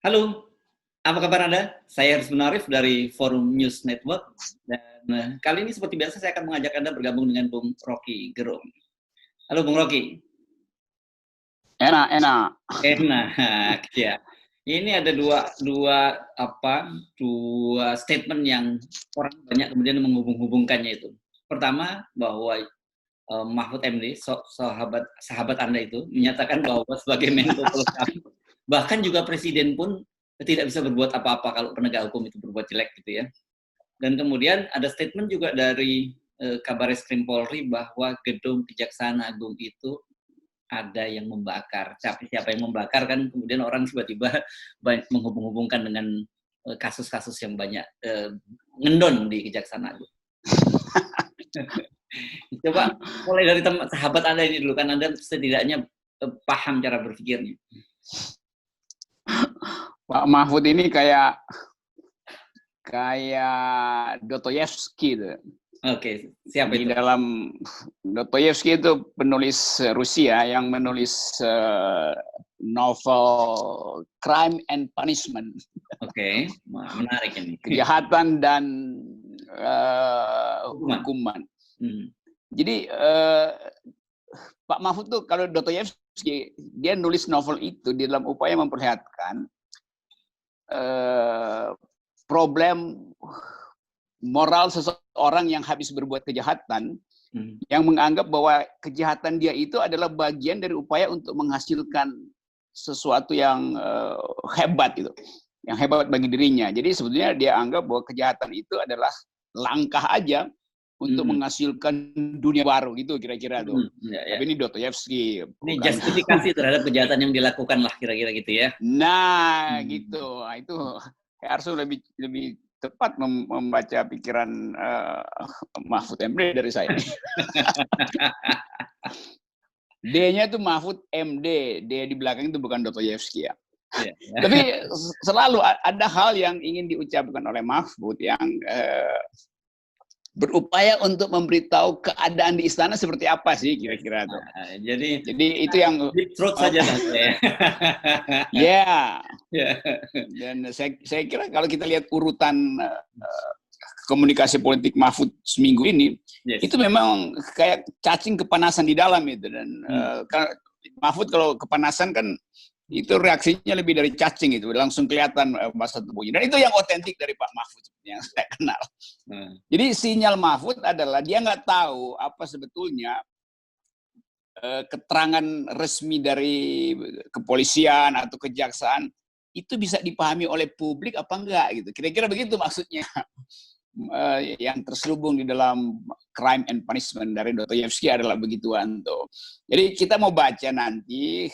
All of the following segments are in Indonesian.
Halo, apa kabar Anda? Saya Haris Munarif dari Forum News Network dan kali ini seperti biasa saya akan mengajak Anda bergabung dengan Bung Rocky Gerung. Halo Bung Rocky. Enak. Enak, ya. Ini ada dua statement yang orang banyak kemudian menghubung-hubungkannya itu. Pertama bahwa Mahfud MD, sahabat Anda itu, menyatakan bahwa sebagai Menko Polhukam, bahkan juga Presiden pun tidak bisa berbuat apa-apa kalau penegak hukum itu berbuat jelek gitu ya. Dan kemudian ada statement juga dari Kabareskrim Polri bahwa gedung Kejaksaan Agung itu ada yang membakar. Siapa yang membakar kan kemudian orang tiba-tiba menghubung-hubungkan dengan kasus-kasus yang banyak ngendon di Kejaksaan Agung. Coba mulai dari sahabat Anda ini dulu, kan Anda setidaknya paham cara berpikirnya. Pak Mahfud ini kayak Dostoyevsky itu. Oke, siapa Di itu? dalam Dostoyevsky itu penulis Rusia yang menulis novel Crime and Punishment. Oke, menarik ini. Kejahatan dan hukuman. Jadi Pak Mahfud tuh kalau Dostoyevsky dia nulis novel itu di dalam upaya memperlihatkan problem moral seseorang yang habis berbuat kejahatan, yang menganggap bahwa kejahatan dia itu adalah bagian dari upaya untuk menghasilkan sesuatu yang hebat gitu, yang hebat bagi dirinya. Jadi sebetulnya dia anggap bahwa kejahatan itu adalah langkah aja untuk menghasilkan dunia baru gitu kira-kira tuh. Tapi ini Dostoyevsky. Ini justifikasi terhadap kejahatan yang dilakukan lah kira-kira gitu ya. Nah, gitu. Nah, itu harus lebih tepat membaca pikiran Mahfud MD dari saya. D-nya itu Mahfud MD, D di belakang itu bukan Dostoyevsky ya. Tapi selalu ada hal yang ingin diucapkan oleh Mahfud yang berupaya untuk memberitahu keadaan di istana seperti apa sih kira-kira tuh. Jadi itu yang truth saja lah ya. Ya. Dan saya kira kalau kita lihat urutan komunikasi politik Mahfud seminggu ini, itu memang kayak cacing kepanasan di dalam itu. Dan Mahfud kalau kepanasan kan itu reaksinya lebih dari cacing, itu langsung kelihatan bahasa tubuhnya. Dan itu yang otentik dari Pak Mahfud yang saya kenal. Jadi sinyal Mahfud adalah dia nggak tahu apa sebetulnya keterangan resmi dari kepolisian atau kejaksaan itu bisa dipahami oleh publik apa enggak gitu. Kira-kira begitu maksudnya. Yang terselubung di dalam Crime and Punishment dari Dostoyevsky adalah begituan tuh. Jadi kita mau baca nanti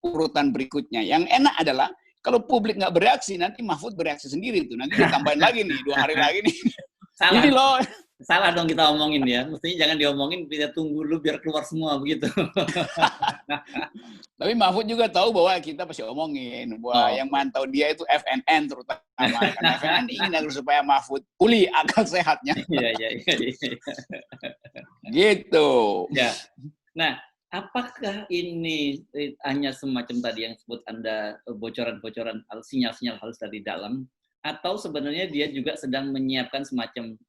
urutan berikutnya. Yang enak adalah kalau publik nggak bereaksi, nanti Mahfud bereaksi sendiri tuh. Nanti ditambahin lagi nih 2 hari lagi nih. Salah. Ini loh. Salah dong kita omongin ya. Mestinya jangan diomongin, kita tunggu dulu biar keluar semua begitu. Tapi Mahfud juga tahu bahwa kita pasti omongin. Bahwa yang mantau dia itu FNN terutama. Karena FNN ingin agar supaya Mahfud pulih akal sehatnya. Iya. Gitu. Ya. Nah, apakah ini hanya semacam tadi yang sebut Anda bocoran-bocoran, sinyal-sinyal halus dari dalam, atau sebenarnya dia juga sedang menyiapkan semacam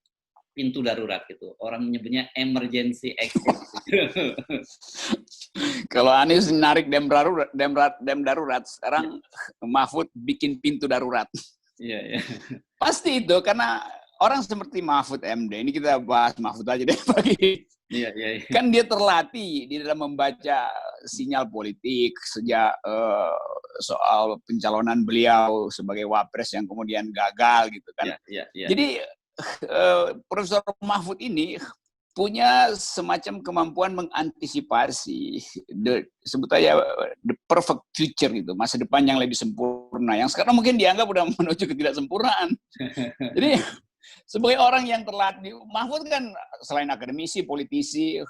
pintu darurat gitu. Orang menyebutnya emergency exit. Kalau Anies narik dem darurat, sekarang Mahfud bikin pintu darurat. Iya. Pasti itu, karena orang seperti Mahfud MD, ini kita bahas Mahfud aja deh pagi. Iya. Kan dia terlatih di dalam membaca sinyal politik sejak soal pencalonan beliau sebagai wapres yang kemudian gagal gitu kan. Iya. Jadi Profesor Mahfud ini punya semacam kemampuan mengantisipasi sebut aja the perfect future gitu, masa depan yang lebih sempurna, yang sekarang mungkin dianggap udah menuju ketidaksempurnaan. Jadi sebagai orang yang terlatih, Mahfud kan selain akademisi, politisi,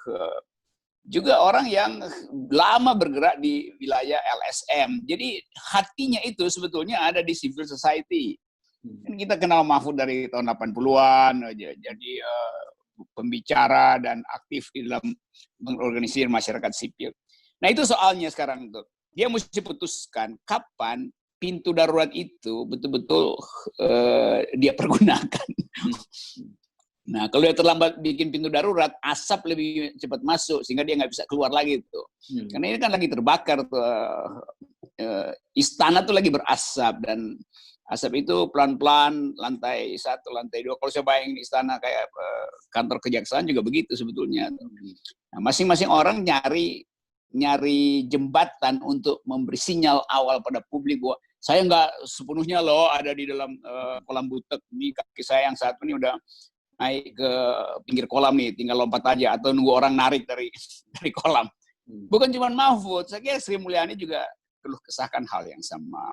juga orang yang lama bergerak di wilayah LSM. Jadi hatinya itu sebetulnya ada di civil society. Kita kenal Mahfud dari tahun 80-an, jadi pembicara dan aktif di dalam mengorganisir masyarakat sipil. Nah itu soalnya sekarang tuh. Dia mesti putuskan kapan pintu darurat itu betul-betul dia pergunakan. Nah, kalau dia terlambat bikin pintu darurat, asap lebih cepat masuk sehingga dia nggak bisa keluar lagi tuh. Karena ini kan lagi terbakar tuh, istana tuh lagi berasap dan asap itu pelan-pelan lantai 1, lantai 2. Kalau saya bayangin istana kayak kantor kejaksaan juga begitu sebetulnya. Nah, masing-masing orang nyari jembatan untuk memberi sinyal awal pada publik bahwa saya nggak sepenuhnya loh ada di dalam kolam butek. Ini kaki saya yang satu ini udah naik ke pinggir kolam nih, tinggal lompat aja atau nunggu orang narik dari kolam. Bukan cuma Mahfud, saya kira Sri Mulyani juga keluh kesahkan hal yang sama.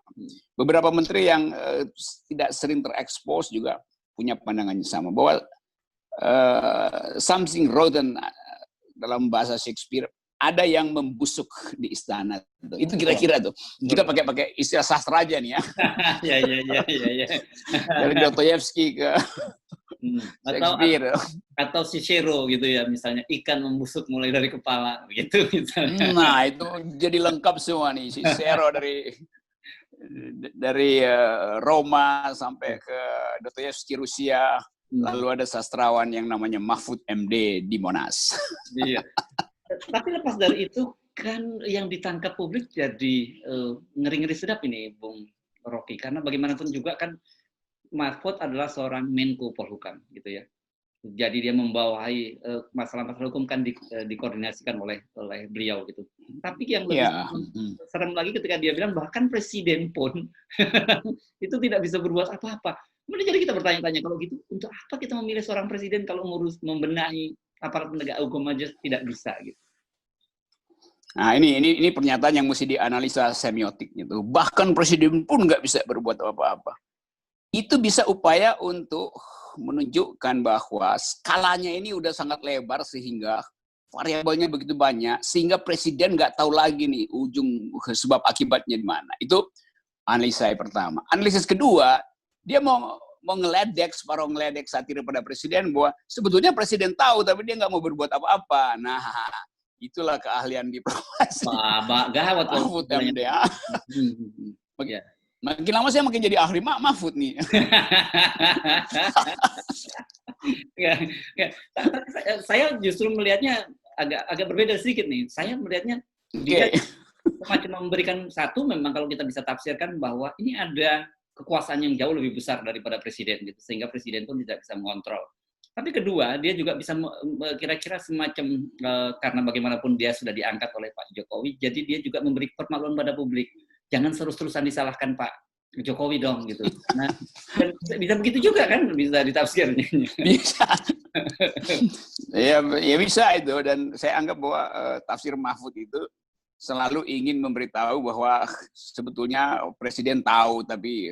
Beberapa menteri yang tidak sering terekspos juga punya pandangannya sama bahwa something rotten dalam bahasa Shakespeare, ada yang membusuk di istana. Itu kira-kira tuh. Kita pakai istilah sastra aja nih ya. Ya. Dari Dostoyevsky ke Shakespeare. Atau Cicero gitu ya, misalnya ikan membusuk mulai dari kepala gitu misalnya. Nah, itu jadi lengkap semua nih. Cicero dari Roma sampai ke Dostoyevsky Rusia. Lalu ada sastrawan yang namanya Mahfud MD di Monas. Iya. Tapi lepas dari itu kan yang ditangkap publik jadi ngeri-ngeri sedap ini, Bung Rocky. Karena bagaimanapun juga kan Mahfud adalah seorang Menko Polhukam gitu ya. Jadi dia membawahi masalah-masalah hukum kan dikoordinasikan oleh beliau gitu. Tapi yang lebih serem lagi ketika dia bilang bahkan presiden pun itu tidak bisa berbuat apa-apa. Kemudian jadi kita bertanya-tanya, kalau gitu untuk apa kita memilih seorang presiden kalau membenahi aparat penegak hukum aja tidak bisa gitu. Nah, ini pernyataan yang mesti dianalisa semiotik gitu. Bahkan presiden pun nggak bisa berbuat apa-apa. Itu bisa upaya untuk menunjukkan bahwa skalanya ini udah sangat lebar sehingga variabelnya begitu banyak sehingga presiden nggak tahu lagi nih ujung sebab akibatnya di mana. Itu analisa pertama. Analisis kedua, dia mau ngeledek, separuh ngeledek satir pada presiden bahwa sebetulnya presiden tahu tapi dia nggak mau berbuat apa-apa. Nah, itulah keahlian diplomasi. Gawat Mahfud MD. Makin lama saya makin jadi ahli Mahfud nih. Saya justru melihatnya agak berbeda sedikit nih. Saya melihatnya dia semacam memberikan satu, memang kalau kita bisa tafsirkan bahwa ini ada kekuasaan yang jauh lebih besar daripada presiden gitu, sehingga presiden pun tidak bisa mengontrol. Tapi kedua, dia juga bisa kira-kira semacam karena bagaimanapun dia sudah diangkat oleh Pak Jokowi, jadi dia juga memberi permaluan pada publik. Jangan terus-terusan disalahkan Pak Jokowi dong gitu. Nah, bisa begitu juga kan, bisa ditafsirnya. Bisa. ya bisa itu, dan saya anggap bahwa tafsir Mahfud itu selalu ingin memberitahu bahwa sebetulnya presiden tahu tapi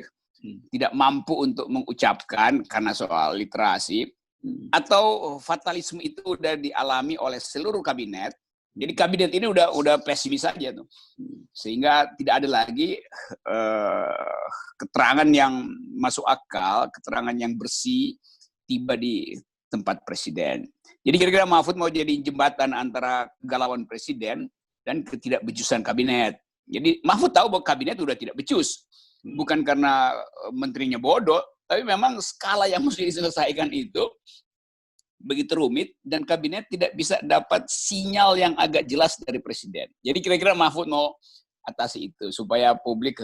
tidak mampu untuk mengucapkan karena soal literasi, atau fatalisme itu udah dialami oleh seluruh kabinet. Jadi kabinet ini udah pesimis saja tuh, sehingga tidak ada lagi keterangan yang masuk akal, keterangan yang bersih tiba di tempat presiden. Jadi kira-kira Mahfud mau jadi jembatan antara kegalauan presiden dan ketidakbecusan kabinet. Jadi Mahfud tahu bahwa kabinet udah tidak becus, bukan karena menterinya bodoh, tapi memang skala yang mesti diselesaikan itu begitu rumit dan kabinet tidak bisa dapat sinyal yang agak jelas dari presiden. Jadi kira-kira Mahfud mau atasi itu supaya publik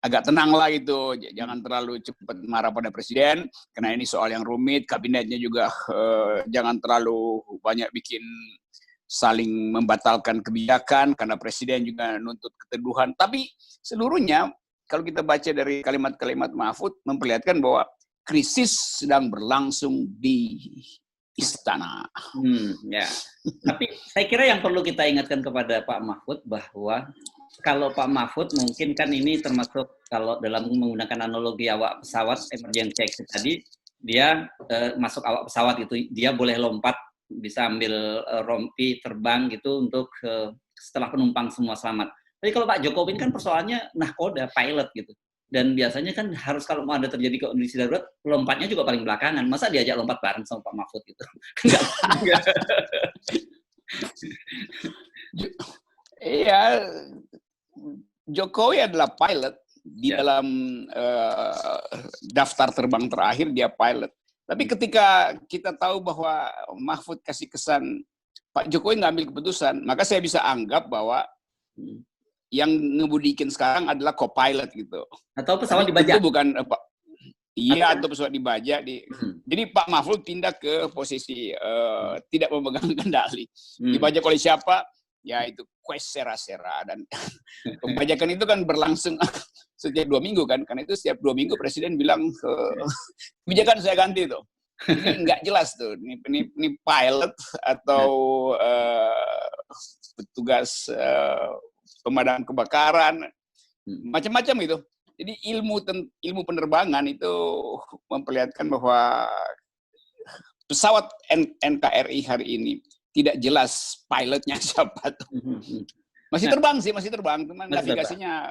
agak tenang lah gitu, jangan terlalu cepat marah pada presiden karena ini soal yang rumit. Kabinetnya juga jangan terlalu banyak bikin saling membatalkan kebijakan karena presiden juga nuntut keteduhan. Tapi seluruhnya kalau kita baca dari kalimat-kalimat Mahfud memperlihatkan bahwa krisis sedang berlangsung di istana. Ya. Tapi saya kira yang perlu kita ingatkan kepada Pak Mahfud bahwa kalau Pak Mahfud mungkin kan ini termasuk kalau dalam menggunakan analogi awak pesawat emergency exit tadi, dia masuk awak pesawat gitu, dia boleh lompat, bisa ambil rompi terbang gitu untuk setelah penumpang semua selamat. Tapi kalau Pak Jokowi kan persoalannya nahkoda, pilot gitu. Dan biasanya kan harus kalau mau ada terjadi kondisi darurat, lompatnya juga paling belakangan. Masa diajak lompat bareng sama Pak Mahfud gitu? Iya, Jokowi adalah pilot di dalam daftar terbang terakhir dia pilot. Tapi ketika kita tahu bahwa Mahfud kasih kesan Pak Jokowi nggak ambil keputusan, maka saya bisa anggap bahwa yang ngebudikin sekarang adalah co-pilot gitu. Atau pesawat dibajak. Itu bukan iya, atau pesawat dibajak. Jadi Pak Mahfud pindah ke posisi tidak memegang kendali. Dibajak oleh siapa? Ya itu quest sera-sera. Dan pembajakan itu kan berlangsung setiap 2 minggu kan. Karena itu setiap 2 minggu Presiden bilang, kebijakan saya ganti tuh. Ini nggak jelas tuh. Ini pilot atau petugas pemadam kebakaran. Macam-macam gitu. Jadi ilmu penerbangan itu memperlihatkan bahwa pesawat NKRI hari ini tidak jelas pilotnya siapa tuh. Masih terbang, cuman navigasinya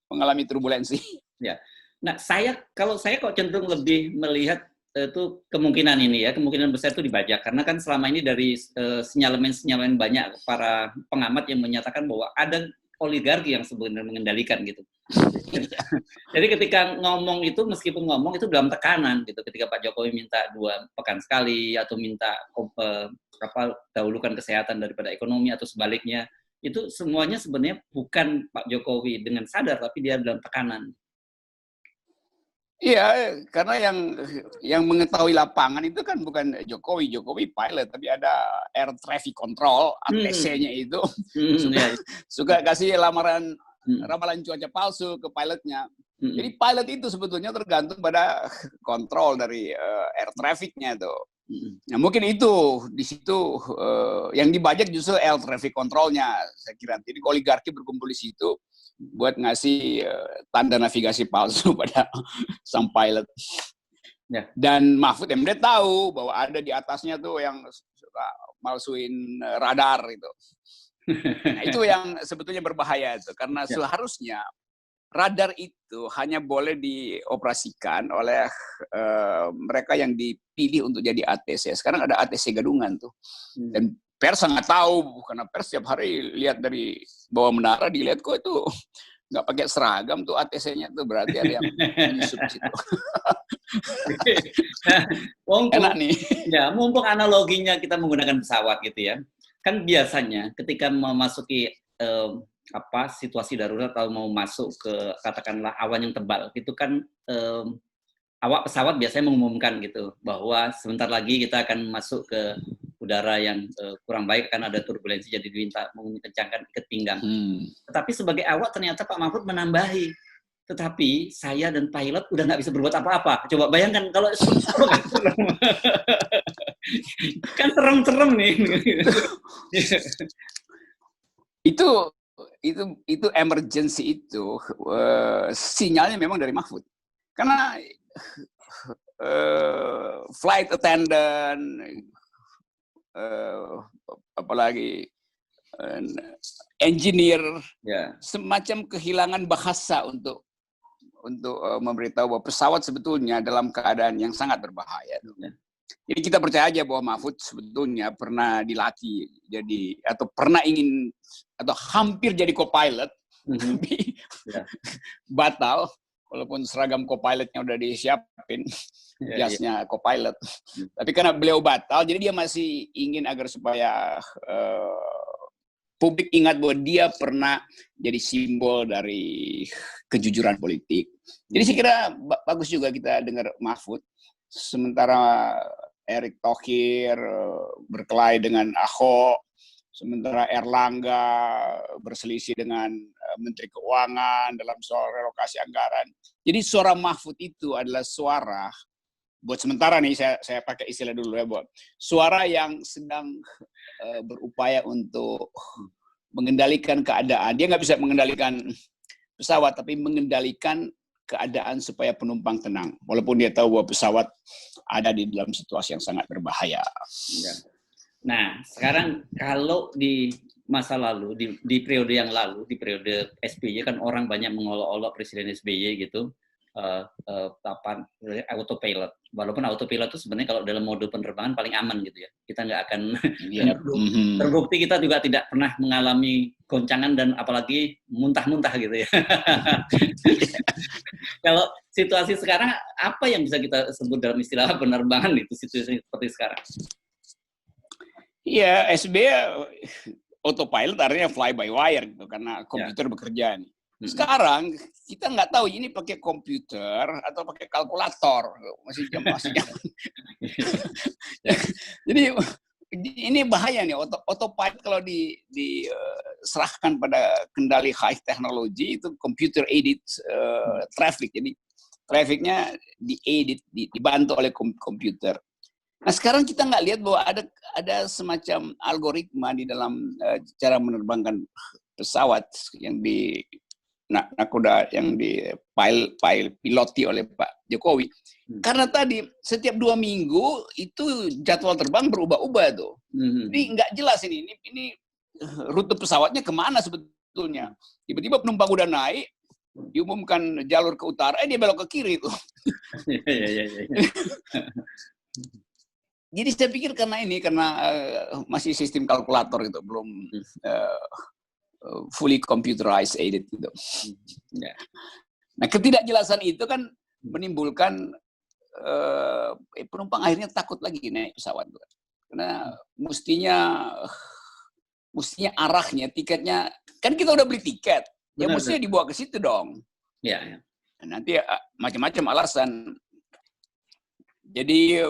mengalami turbulensi. Ya. Nah, kalau saya kok cenderung lebih melihat itu kemungkinan ini ya, kemungkinan besar itu dibajak karena kan selama ini dari sinyalemen banyak para pengamat yang menyatakan bahwa ada oligarki yang sebenarnya mengendalikan gitu. Jadi ketika ngomong itu, meskipun ngomong itu dalam tekanan gitu. Ketika Pak Jokowi minta 2 pekan sekali atau minta dahulukan kesehatan daripada ekonomi atau sebaliknya, itu semuanya sebenarnya bukan Pak Jokowi dengan sadar, tapi dia dalam tekanan. Iya, karena yang mengetahui lapangan itu kan bukan Jokowi pilot, tapi ada air traffic control, ATC-nya itu suka kasih ramalan cuaca palsu ke pilotnya. Jadi pilot itu sebetulnya tergantung pada kontrol dari air traffic-nya itu. Nah, mungkin itu di situ yang dibajak justru air traffic control-nya, saya kira. Jadi oligarki berkumpul di situ buat ngasih tanda navigasi palsu pada sang pilot. Ya. Dan Mahfud MD tahu bahwa ada di atasnya tuh yang suka malsuin radar itu. Nah, itu yang sebetulnya berbahaya itu, karena seharusnya radar itu hanya boleh dioperasikan oleh mereka yang dipilih untuk jadi ATC. Sekarang ada ATC gadungan tuh. Dan pers sangat tahu, karena pers setiap hari lihat dari bawah menara, dilihat kok itu nggak pakai seragam tuh ATC-nya tuh, berarti ada yang menyusup situ. Enak nih. Ya, mumpung analoginya kita menggunakan pesawat gitu ya. Kan biasanya ketika memasuki situasi darurat atau mau masuk ke katakanlah awan yang tebal, itu kan awak pesawat biasanya mengumumkan gitu bahwa sebentar lagi kita akan masuk ke udara yang kurang baik, kan ada turbulensi, jadi diminta mengencangkan ikat pinggang. Tetapi sebagai awak ternyata Pak Mahfud menambahi, tetapi saya dan pilot udah nggak bisa berbuat apa-apa. Coba bayangkan kalau kan serem-serem nih. Itu emergency itu sinyalnya memang dari Mahfud. Karena flight attendant, apalagi engineer, semacam kehilangan bahasa untuk memberitahu bahwa pesawat sebetulnya dalam keadaan yang sangat berbahaya. Jadi kita percaya aja bahwa Mahfud sebetulnya pernah dilatih jadi, atau pernah ingin atau hampir jadi co-pilot, tapi batal. Walaupun seragam co-pilotnya udah disiapin, jasnya co-pilot. Tapi karena beliau batal, jadi dia masih ingin agar supaya publik ingat bahwa dia pernah jadi simbol dari kejujuran politik. Jadi saya kira bagus juga kita dengar Mahfud. Sementara Erick Thohir berkelahi dengan Ahok, sementara Erlangga berselisih dengan Menteri Keuangan dalam soal relokasi anggaran. Jadi suara Mahfud itu adalah suara, buat sementara nih saya pakai istilah dulu ya, buat suara yang sedang berupaya untuk mengendalikan keadaan. Dia nggak bisa mengendalikan pesawat, tapi mengendalikan keadaan supaya penumpang tenang. Walaupun dia tahu bahwa pesawat ada di dalam situasi yang sangat berbahaya. Nah, sekarang kalau di masa lalu, di periode yang lalu, di periode SBY kan orang banyak mengolok-olok Presiden SBY gitu. autopilot. Walaupun autopilot itu sebenarnya kalau dalam mode penerbangan paling aman gitu ya. Kita nggak akan terbukti kita juga tidak pernah mengalami goncangan dan apalagi muntah-muntah gitu ya. Kalau situasi sekarang apa yang bisa kita sebut dalam istilah penerbangan itu situasi seperti sekarang? Iya, SB autopilot artinya fly by wire gitu karena komputer bekerja nih. Sekarang kita nggak tahu ini pakai komputer atau pakai kalkulator, masih. Jadi ini bahaya nih, autopilot kalau diserahkan pada kendali high technology itu computer aided traffic. Jadi trafficnya dibantu oleh komputer. Nah sekarang kita nggak lihat bahwa ada semacam algoritma di dalam cara menerbangkan pesawat yang piloti oleh Pak Jokowi. Karena tadi setiap 2 minggu itu jadwal terbang berubah-ubah tuh. Jadi nggak jelas ini rute pesawatnya kemana sebetulnya. Tiba-tiba penumpang udah naik, diumumkan jalur ke utara, dia belok ke kiri tuh. Jadi saya pikir karena masih sistem kalkulator itu belum fully computerized aided gitu. Nah ketidakjelasan itu kan menimbulkan penumpang akhirnya takut lagi naik pesawat, karena mestinya arahnya tiketnya kan kita udah beli tiket, ya mestinya dibawa ke situ dong. Ya. Nanti macam-macam alasan. Jadi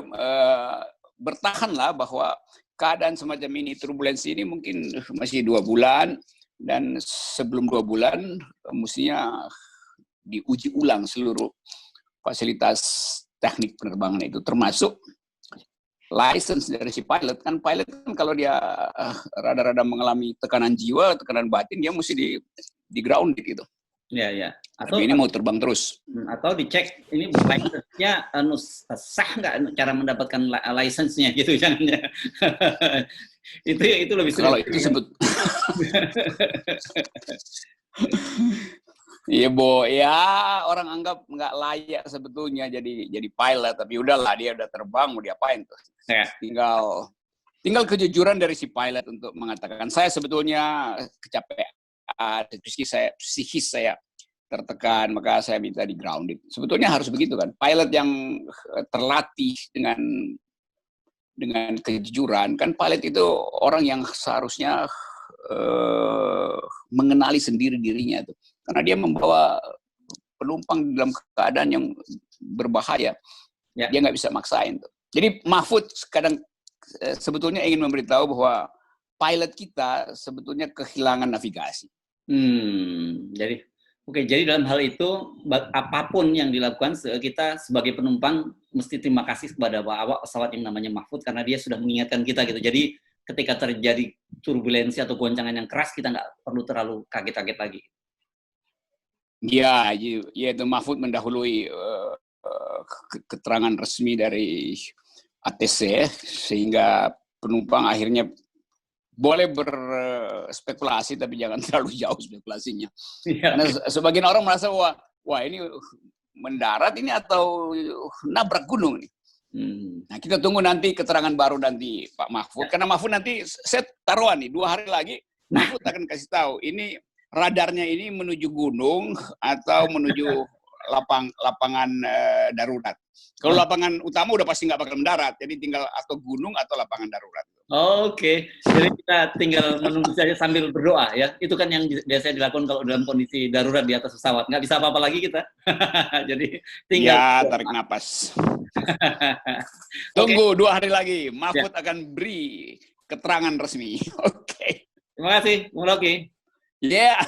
bertahanlah bahwa keadaan semacam ini, turbulensi ini mungkin masih 2 bulan, dan sebelum 2 bulan mestinya diuji ulang seluruh fasilitas teknik penerbangan itu, termasuk license dari si pilot. Kan pilot kan kalau dia rada-rada mengalami tekanan jiwa, tekanan batin, dia mesti di grounded gitu. Ya. Tapi ini mau terbang terus. Atau dicek ini license-nya sah nggak cara mendapatkan license-nya gitu, jangan ya. itu lebih kalau itu sebut. Iya ya orang anggap nggak layak sebetulnya jadi pilot, tapi udahlah dia udah terbang, mau diapain tuh. Ya. Tinggal kejujuran dari si pilot untuk mengatakan saya sebetulnya kecapean, psikis saya tertekan, maka saya minta di grounded. Sebetulnya harus begitu kan. Pilot yang terlatih dengan kejujuran, kan pilot itu orang yang seharusnya mengenali sendiri dirinya tuh. Karena dia membawa penumpang dalam keadaan yang berbahaya. Ya. Dia nggak bisa maksain tuh. Jadi Mahfud kadang sebetulnya ingin memberitahu bahwa pilot kita sebetulnya kehilangan navigasi. Jadi dalam hal itu apapun yang dilakukan kita sebagai penumpang mesti terima kasih kepada awak pesawat yang namanya Mahfud karena dia sudah mengingatkan kita gitu. Jadi ketika terjadi turbulensi atau goncangan yang keras kita nggak perlu terlalu kaget-kaget lagi. Ya itu Mahfud mendahului keterangan resmi dari ATC sehingga penumpang akhirnya boleh berspekulasi tapi jangan terlalu jauh spekulasinya. Ya. Karena sebagian orang merasa wah ini mendarat ini atau nabrak gunung nih. Nah kita tunggu nanti keterangan baru nanti Pak Mahfud. Karena Mahfud nanti saya taruhan nih 2 hari lagi Mahfud akan kasih tahu ini radarnya ini menuju gunung atau menuju lapangan darurat. Kalau lapangan utama udah pasti nggak bakal mendarat, jadi tinggal atau gunung atau lapangan darurat. Oke. Jadi kita tinggal menunggu saja sambil berdoa ya. Itu kan yang biasanya dilakukan kalau dalam kondisi darurat di atas pesawat. Nggak bisa apa-apa lagi kita. Jadi tinggal. Ya, tarik napas. Tunggu 2 hari lagi, Mahfud akan beri keterangan resmi. Oke. Terima kasih, Bung Rocky. Yeah.